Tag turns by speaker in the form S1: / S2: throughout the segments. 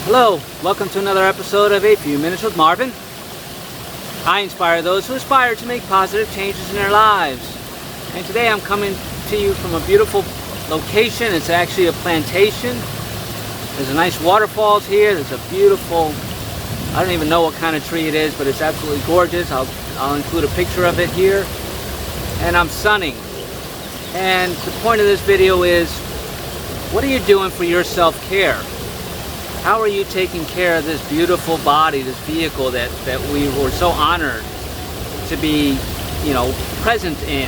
S1: Hello, welcome to another episode of A Few Minutes with Marvin. I inspire those who aspire to make positive changes in their lives. And today I'm coming to you from a beautiful location. It's actually a plantation. There's a nice waterfalls here. There's a beautiful, I don't even know what kind of tree it is, but it's absolutely gorgeous. I'll include a picture of it here. And I'm sunning. And the point of this video is, what are you doing for your self-care? How are you taking care of this beautiful body, this vehicle that we were so honored to be, present in,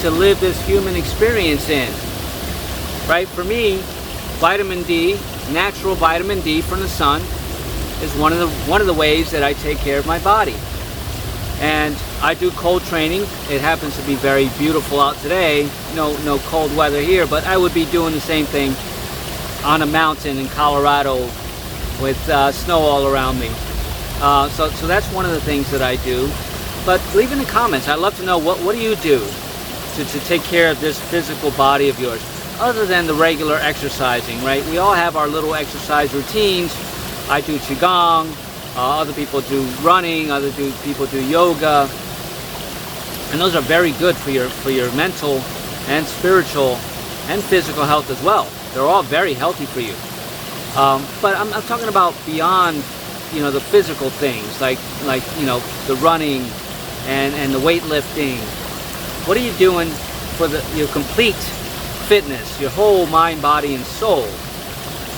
S1: to live this human experience in, right? For me, vitamin D, natural vitamin D from the sun, is one of the ways that I take care of my body. And I do cold training. It happens to be very beautiful out today. No cold weather here, but I would be doing the same thing on a mountain in Colorado with snow all around me. So that's one of the things that I do. But leave in the comments. I'd love to know what do you do to take care of this physical body of yours, other than the regular exercising, right? We all have our little exercise routines. I do Qigong, other people do running, other people do yoga. And those are very good for your mental and spiritual and physical health as well. They're all very healthy for you. But I'm talking about beyond, the physical things, like the running and the weightlifting. What are you doing for your complete fitness, your whole mind, body, and soul?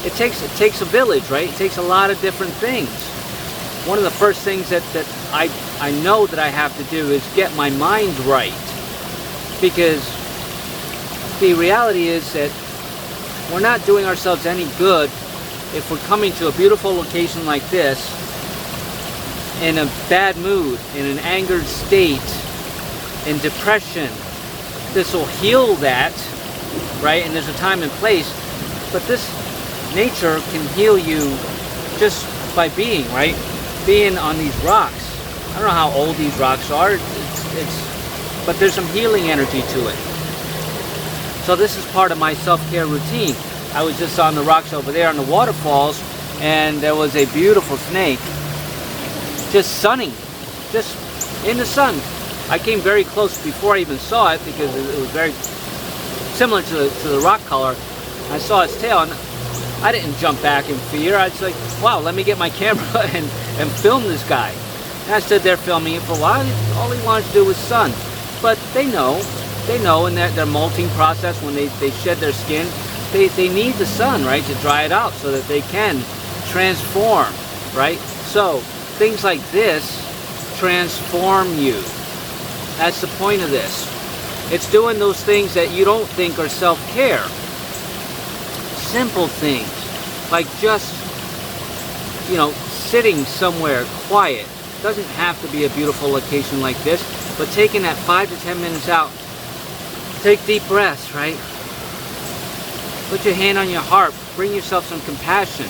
S1: It takes a village, right? It takes a lot of different things. One of the first things that I know that I have to do is get my mind right, because the reality is that we're not doing ourselves any good if we're coming to a beautiful location like this in a bad mood, in an angered state, in depression. This will heal that, right? And there's a time and place, but this nature can heal you just by being, right? Being on these rocks. I don't know how old these rocks are, but there's some healing energy to it. So this is part of my self-care routine. I was just on the rocks over there on the waterfalls, and there was a beautiful snake just sunning, just in the sun. I came very close before I even saw it, because it was very similar to the rock color. I saw its tail, and I didn't jump back in fear. I was like, wow, let me get my camera and film this guy. And I stood there filming it for a while. All he wanted to do was sun. But they know in their molting process, when they shed their skin, they need the sun, right, to dry it out so that they can transform, right? So things like this transform you. That's the point of this. It's doing those things that you don't think are self-care. Simple things, like just, sitting somewhere quiet. Doesn't have to be a beautiful location like this, but taking that 5 to 10 minutes out. Take deep breaths, right? Put your hand on your heart. Bring yourself some compassion.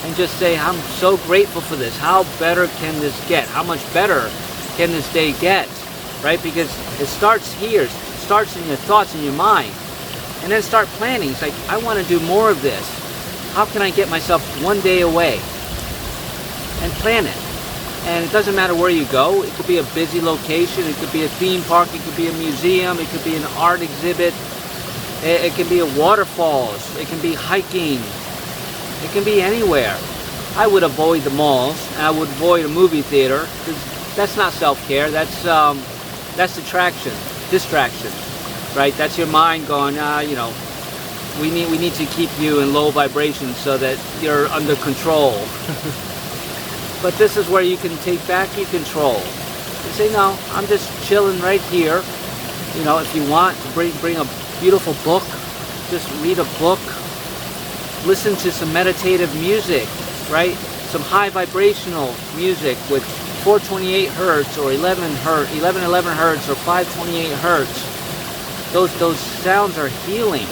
S1: And just say, I'm so grateful for this. How better can this get? How much better can this day get? Right? Because it starts here. It starts in your thoughts and your mind. And then start planning. It's like, I want to do more of this. How can I get myself one day away? And plan it. And it doesn't matter where you go. It could be a busy location. It could be a theme park. It could be a museum. It could be an art exhibit. It can be a waterfalls. It can be hiking. It can be anywhere. I would avoid the malls. I would avoid a movie theater, because that's not self-care. That's distraction, right? That's your mind going, we need to keep you in low vibration so that you're under control. But this is where you can take back your control. You say, no, I'm just chilling right here. If you want, bring a beautiful book. Just read a book. Listen to some meditative music, right? Some high vibrational music with 428 hertz or 1111 hertz or 528 hertz. Those sounds are healing,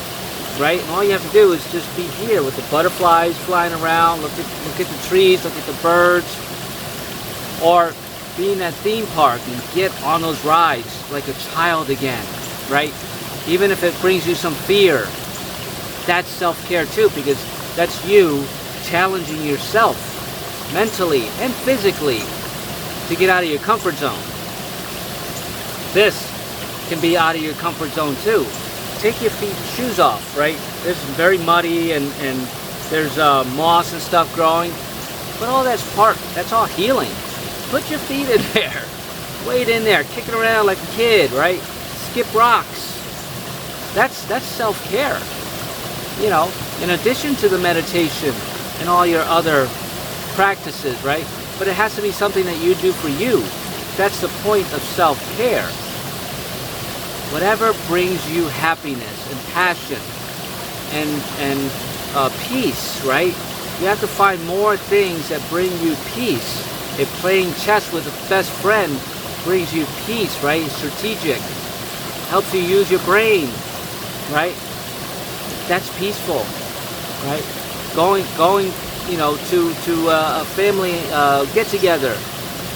S1: right? And all you have to do is just be here with the butterflies flying around, look at the trees, look at the birds, or be in that theme park and get on those rides like a child again, right? Even if it brings you some fear, that's self-care too, because that's you challenging yourself mentally and physically to get out of your comfort zone. This can be out of your comfort zone too. Take your shoes off, right? This is very muddy and there's moss and stuff growing, but all that's all healing. Put your feet in there, wade in there, kick it around like a kid, right? Skip rocks. That's self-care. You know, in addition to the meditation and all your other practices, right? But it has to be something that you do for you. That's the point of self-care. Whatever brings you happiness and passion and peace, right? You have to find more things that bring you peace. If playing chess with a best friend brings you peace, right? It's strategic. Helps you use your brain, right? That's peaceful, right? Going, you know, to a family get-together,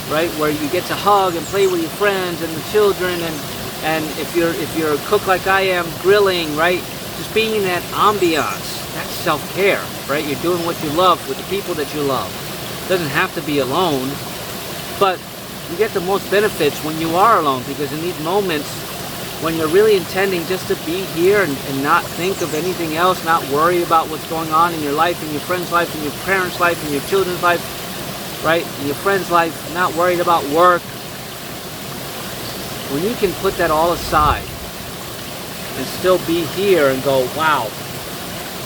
S1: right? Where you get to hug and play with your friends and the children, and if you're a cook like I am, grilling, right? Just being in that ambiance. That's self-care, right? You're doing what you love with the people that you love. It doesn't have to be alone, but you get the most benefits when you are alone, because in these moments when you're really intending just to be here and not think of anything else, not worry about what's going on in your life, in your friend's life, in your parents' life, in your children's life, right? In your friend's life, not worried about work. When you can put that all aside and still be here and go, wow,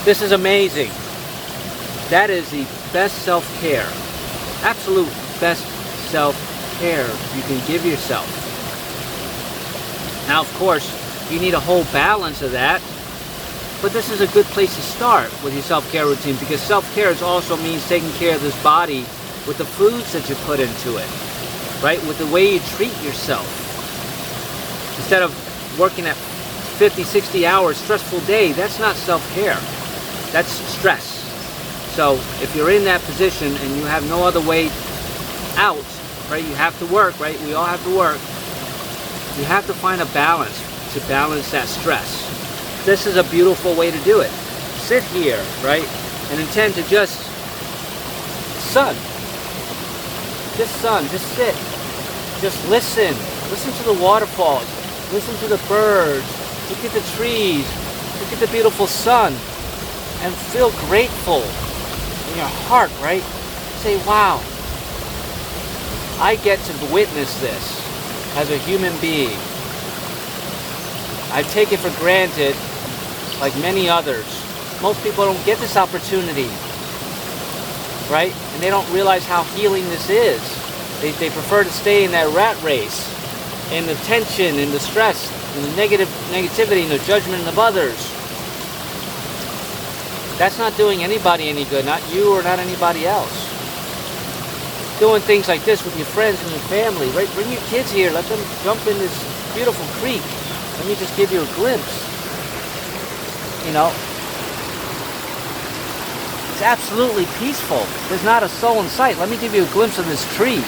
S1: this is amazing. That is the best self-care. Absolute best self-care you can give yourself. Now, of course, you need a whole balance of that, but this is a good place to start with your self-care routine, because self-care also means taking care of this body with the foods that you put into it, right? With the way you treat yourself. Instead of working at 50, 60 hours, stressful day, that's not self-care. That's stress. So if you're in that position and you have no other way out, right? You have to work, right? We all have to work. You have to find a balance to balance that stress. This is a beautiful way to do it. Sit here, right? And intend to just sun. Just sit. Just listen. Listen to the waterfalls. Listen to the birds. Look at the trees. Look at the beautiful sun. And feel grateful in your heart, right? Say, wow, I get to witness this as a human being. I take it for granted, like many others. Most people don't get this opportunity, right? And they don't realize how healing this is. They prefer to stay in that rat race, in the tension, in the stress, in the negativity, in the judgment of others. That's not doing anybody any good, not you or not anybody else. Doing things like this with your friends and your family, right? Bring your kids here, let them jump in this beautiful creek. Let me just give you a glimpse. You know, it's absolutely peaceful. There's not a soul in sight. Let me give you a glimpse of this tree.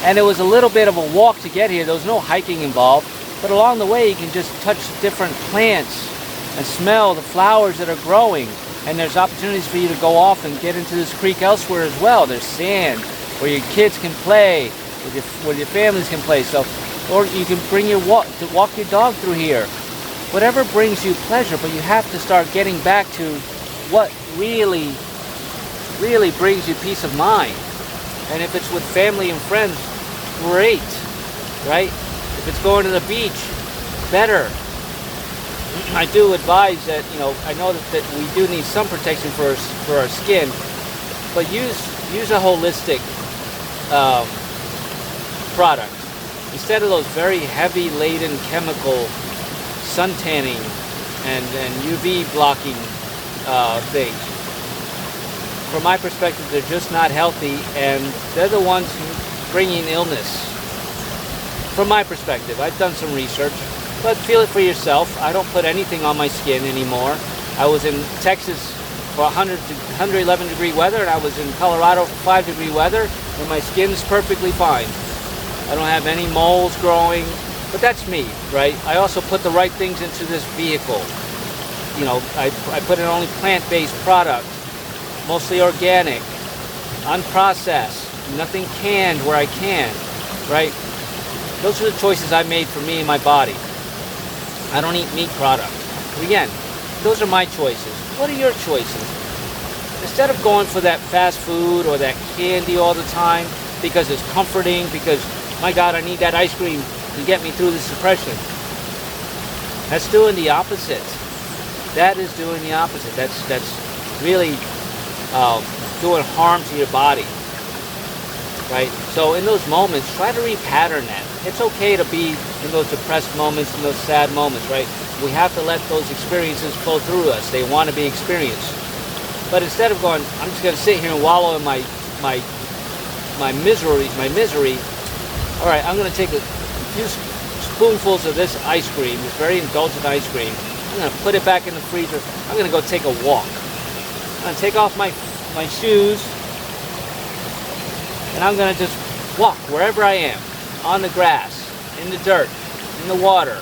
S1: And it was a little bit of a walk to get here. There was no hiking involved. But along the way, you can just touch different plants and smell the flowers that are growing. And there's opportunities for you to go off and get into this creek elsewhere as well. There's sand where your kids can play, where your families can play. So, or you can bring your walk your dog through here. Whatever brings you pleasure, but you have to start getting back to what really brings you peace of mind. And if it's with family and friends, great, right? If it's going to the beach, better. I do advise that, you know, I know that we do need some protection for our skin, but use a holistic product. Instead of those very heavy laden chemical sun tanning and UV blocking things. From my perspective, they're just not healthy, and they're the ones bringing illness. From my perspective, I've done some research, but feel it for yourself. I don't put anything on my skin anymore. I was in Texas for 111 degree weather, and I was in Colorado for 5 degree weather, and my skin's perfectly fine. I don't have any moles growing. But that's me, right? I also put the right things into this vehicle. You know, I put in only plant-based products, mostly organic, unprocessed, nothing canned where I can, right? Those are the choices I made for me and my body. I don't eat meat products. Again, those are my choices. What are your choices? Instead of going for that fast food or that candy all the time because it's comforting, because, my God, I need that ice cream to get me through this depression. That's doing the opposite. That is doing the opposite. That's really doing harm to your body, right? So in those moments, try to repattern that. It's okay to be in those depressed moments, in those sad moments, right? We have to let those experiences flow through us. They want to be experienced. But instead of going, I'm just going to sit here and wallow in my misery. All right, I'm going to take a few spoonfuls of this ice cream, this very indulgent ice cream. I'm going to put it back in the freezer. I'm going to go take a walk. I'm going to take off my shoes, and I'm going to just walk wherever I am, on the grass, in the dirt, in the water.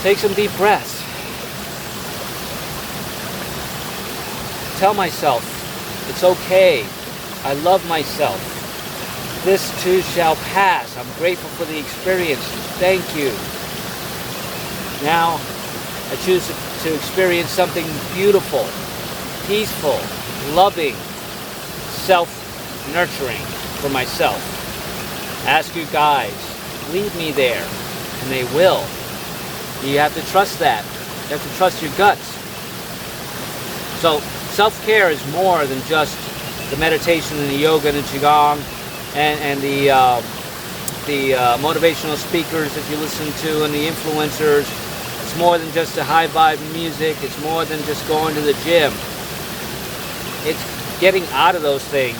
S1: Take some deep breaths. Tell myself, it's okay. I love myself. This too shall pass. I'm grateful for the experience. Thank you. Now, I choose to experience something beautiful, peaceful, loving, self-nurturing for myself. Ask your guides, lead me there, and they will. You have to trust that. You have to trust your guts. So, self-care is more than just the meditation and the yoga and the qigong and the motivational speakers that you listen to and the influencers. It's more than just the high vibe music. It's more than just going to the gym. It's getting out of those things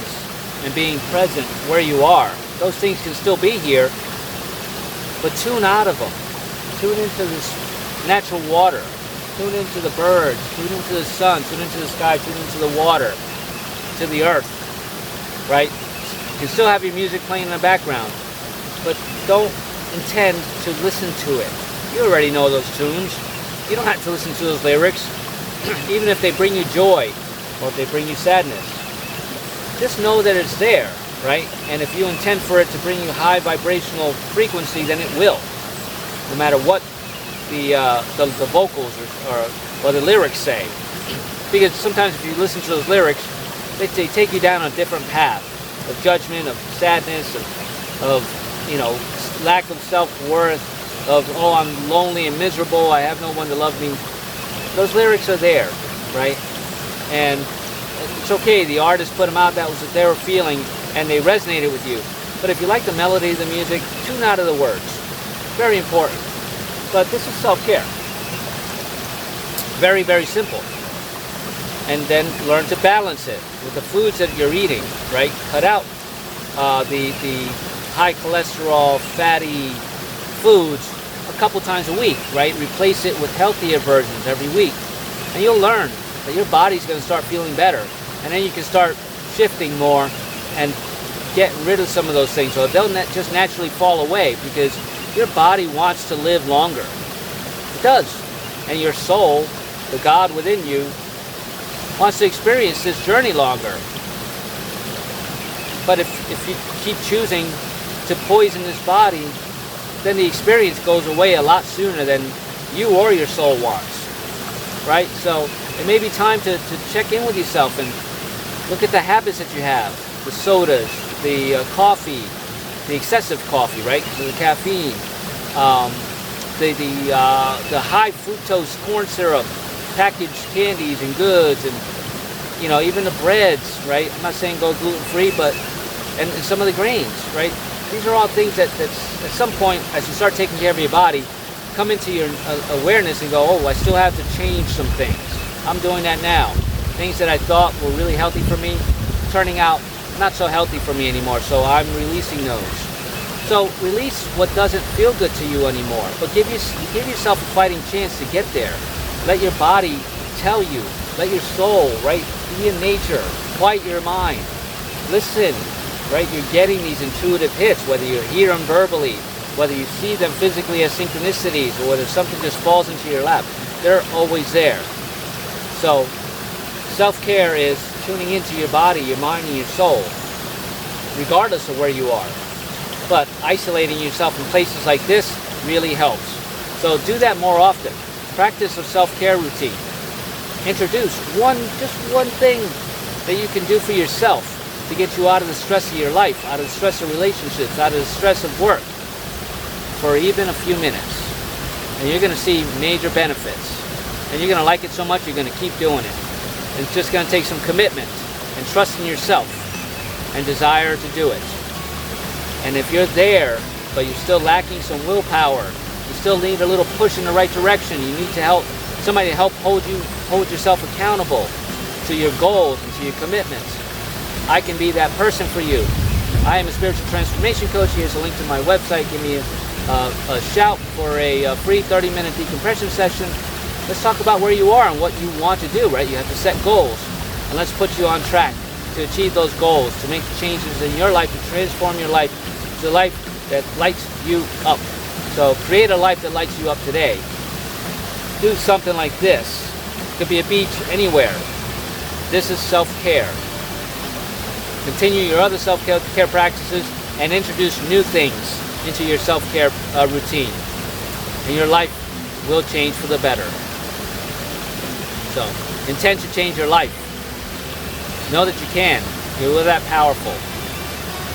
S1: and being present where you are. Those things can still be here, but tune out of them. Tune into this natural water. Tune into the birds. Tune into the sun. Tune into the sky. Tune into the water. To the earth. Right? You can still have your music playing in the background, but don't intend to listen to it. You already know those tunes. You don't have to listen to those lyrics, even if they bring you joy or if they bring you sadness. Just know that it's there, right? And if you intend for it to bring you high vibrational frequency, then it will, no matter what the vocals or the lyrics say. Because sometimes if you listen to those lyrics, they take you down a different path of judgment, of sadness, of lack of self-worth, of, oh, I'm lonely and miserable, I have no one to love me. Those lyrics are there, right? And it's okay, the artist put them out, that was what they were feeling, and they resonated with you. But if you like the melody of the music, tune out of the words. Very important. But this is self-care. Very, very simple. And then learn to balance it with the foods that you're eating, right? Cut out the high cholesterol, fatty foods a couple times a week, right? Replace it with healthier versions every week. And you'll learn that your body's going to start feeling better. And then you can start shifting more and get rid of some of those things. So they'll just naturally fall away because your body wants to live longer. It does. And your soul, the God within you, wants to experience this journey longer. But if you keep choosing to poison this body, then the experience goes away a lot sooner than you or your soul wants. Right? So it may be time to check in with yourself and look at the habits that you have. The sodas, the coffee, the excessive coffee, right? The caffeine, the high fructose corn syrup, packaged candies and goods, and even the breads, right? I'm not saying go gluten-free, but and some of the grains, right? These are all things that at some point, as you start taking care of your body, come into your awareness and go, oh, I still have to change some things. I'm doing that now. Things that I thought were really healthy for me, turning out not so healthy for me anymore, so I'm releasing those. So release what doesn't feel good to you anymore, but give yourself a fighting chance to get there. Let your body tell you. Let your soul, right, be in nature. Quiet your mind. Listen, right? You're getting these intuitive hits, whether you hear them verbally, Whether you see them physically as synchronicities or whether something just falls into your lap, they're always there. So self-care is tuning into your body, your mind, and your soul, regardless of where you are. But isolating yourself in places like this really helps. So do that more often. Practice a self-care routine. Introduce just one thing that you can do for yourself to get you out of the stress of your life, out of the stress of relationships, out of the stress of work, for even a few minutes. And you're going to see major benefits. And you're going to like it so much, you're going to keep doing it. And it's just going to take some commitment and trust in yourself and desire to do it. And if you're there, but you're still lacking some willpower, you still need a little push in the right direction, you need to help somebody to help hold yourself accountable to your goals and to your commitments, I can be that person for you. I am a spiritual transformation coach. Here's a link to my website. Give me a shout for a free 30-minute decompression session. Let's talk about where you are and what you want to do, right? You have to set goals, and let's put you on track to achieve those goals, to make changes in your life, to transform your life to a life that lights you up. So create a life that lights you up today. Do something like this. It could be a beach, anywhere. This is self-care. Continue your other self-care practices and introduce new things into your self-care routine. And your life will change for the better. So, intend to change your life. Know that you can. You're that powerful.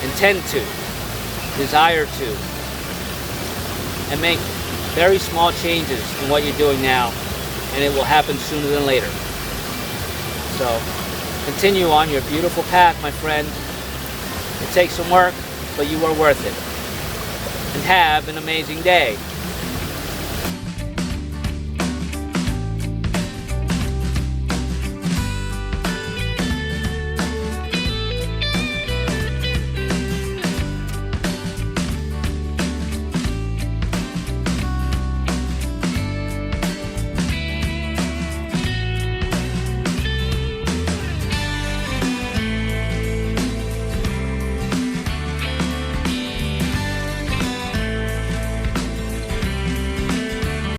S1: Intend to. Desire to. And make very small changes in what you're doing now, and it will happen sooner than later. So, continue on your beautiful path, my friend. It takes some work, but you are worth it. And have an amazing day.